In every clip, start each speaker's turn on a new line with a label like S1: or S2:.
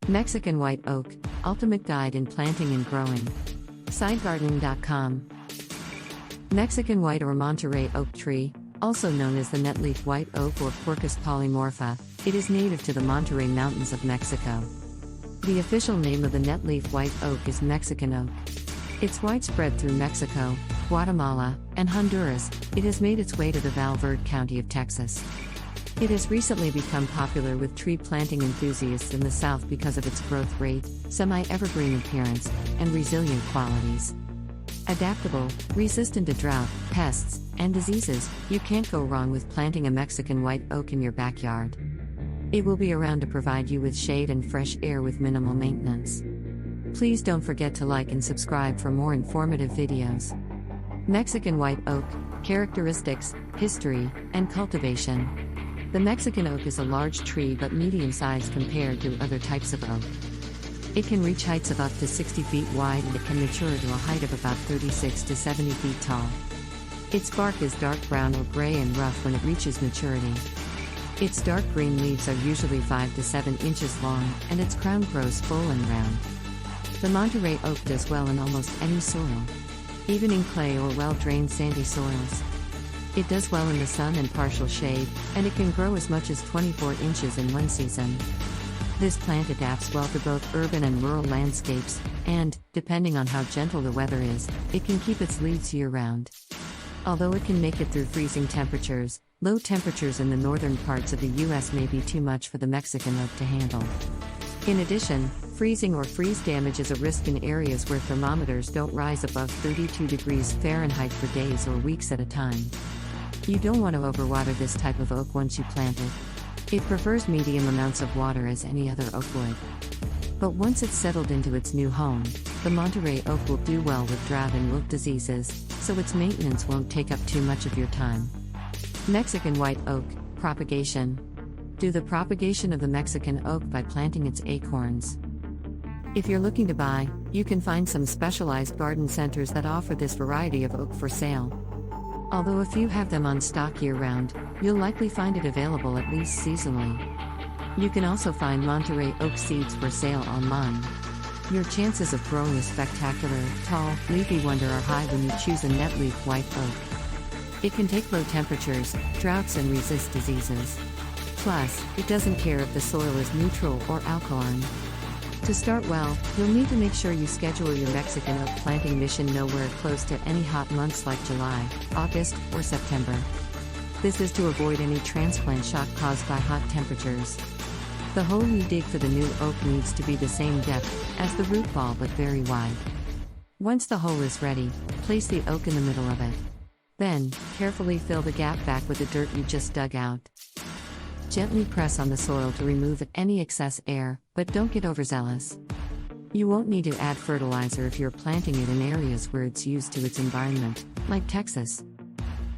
S1: Mexican White Oak, Ultimate Guide in Planting and Growing. SideGardening.com. Mexican White or Monterrey Oak tree, also known as the Netleaf White Oak or Quercus polymorpha, it is native to the Monterrey Mountains of Mexico. The official name of the Netleaf White Oak is Mexican Oak. It's widespread through Mexico, Guatemala, and Honduras. It has made its way to the Val Verde County of Texas. It has recently become popular with tree planting enthusiasts in the South because of its growth rate, semi-evergreen appearance, and resilient qualities. Adaptable, resistant to drought, pests, and diseases, you can't go wrong with planting a Mexican white oak in your backyard. It will be around to provide you with shade and fresh air with minimal maintenance. Please don't forget to like and subscribe for more informative videos. Mexican White Oak, Characteristics, History, and Cultivation. The Mexican oak is a large tree but medium-sized compared to other types of oak. It can reach heights of up to 60 feet wide and it can mature to a height of about 36 to 70 feet tall. Its bark is dark brown or gray and rough when it reaches maturity. Its dark green leaves are usually 5 to 7 inches long, and its crown grows full and round. The Monterrey Oak does well in almost any soil, even in clay or well-drained sandy soils. It does well in the sun and partial shade, and it can grow as much as 24 inches in one season. This plant adapts well to both urban and rural landscapes, and, depending on how gentle the weather is, it can keep its leaves year-round. Although it can make it through freezing temperatures, low temperatures in the northern parts of the U.S. may be too much for the Mexican oak to handle. In addition, freezing or freeze damage is a risk in areas where thermometers don't rise above 32 degrees Fahrenheit for days or weeks at a time. You don't want to overwater this type of oak once you plant it. It prefers medium amounts of water as any other oak would. But once it's settled into its new home, the Monterrey oak will do well with drought and wilt diseases, so its maintenance won't take up too much of your time. Mexican White Oak, Propagation. Do the propagation of the Mexican oak by planting its acorns. If you're looking to buy, you can find some specialized garden centers that offer this variety of oak for sale. Although a few have them on stock year-round, you'll likely find it available at least seasonally. You can also find Monterrey oak seeds for sale online. Your chances of growing a spectacular, tall, leafy wonder are high when you choose a Netleaf White Oak. It can take low temperatures, droughts, and resist diseases. Plus, it doesn't care if the soil is neutral or alkaline. To start well, you'll need to make sure you schedule your Mexican oak planting mission nowhere close to any hot months like July, August, or September. This is to avoid any transplant shock caused by hot temperatures. The hole you dig for the new oak needs to be the same depth as the root ball but very wide. Once the hole is ready, place the oak in the middle of it. Then, carefully fill the gap back with the dirt you just dug out. Gently press on the soil to remove any excess air, but don't get overzealous. You won't need to add fertilizer if you're planting it in areas where it's used to its environment, like Texas.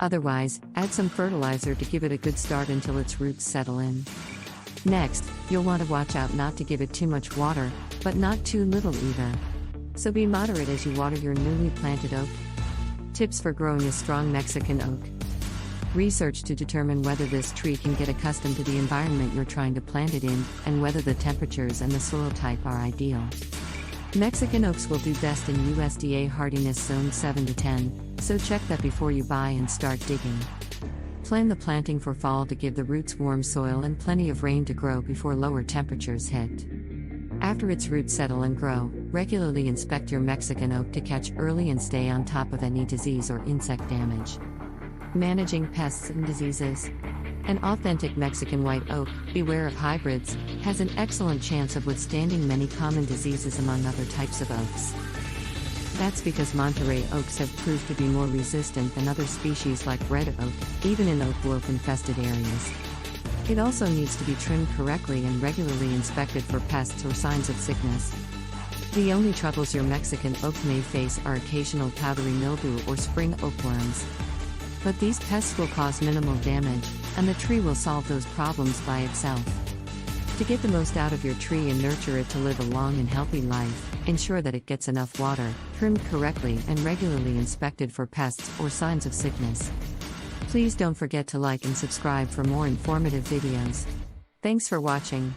S1: Otherwise, add some fertilizer to give it a good start until its roots settle in. Next, you'll want to watch out not to give it too much water, but not too little either. So be moderate as you water your newly planted oak. Tips for growing a strong Mexican oak. Research to determine whether this tree can get accustomed to the environment you're trying to plant it in, and whether the temperatures and the soil type are ideal. Mexican oaks will do best in USDA hardiness zone 7 to 10, so check that before you buy and start digging. Plan the planting for fall to give the roots warm soil and plenty of rain to grow before lower temperatures hit. After its roots settle and grow, regularly inspect your Mexican oak to catch early and stay on top of any disease or insect damage. Managing pests and diseases. An authentic Mexican white oak, beware of hybrids, has an excellent chance of withstanding many common diseases among other types of oaks. That's because Monterrey oaks have proved to be more resistant than other species like red oak, even in oak wilt-infested areas. It also needs to be trimmed correctly and regularly inspected for pests or signs of sickness. The only troubles your Mexican oak may face are occasional powdery mildew or spring oakworms. But these pests will cause minimal damage, and the tree will solve those problems by itself. To get the most out of your tree and nurture it to live a long and healthy life, ensure that it gets enough water, trimmed correctly, and regularly inspected for pests or signs of sickness. Please don't forget to like and subscribe for more informative videos. Thanks for watching.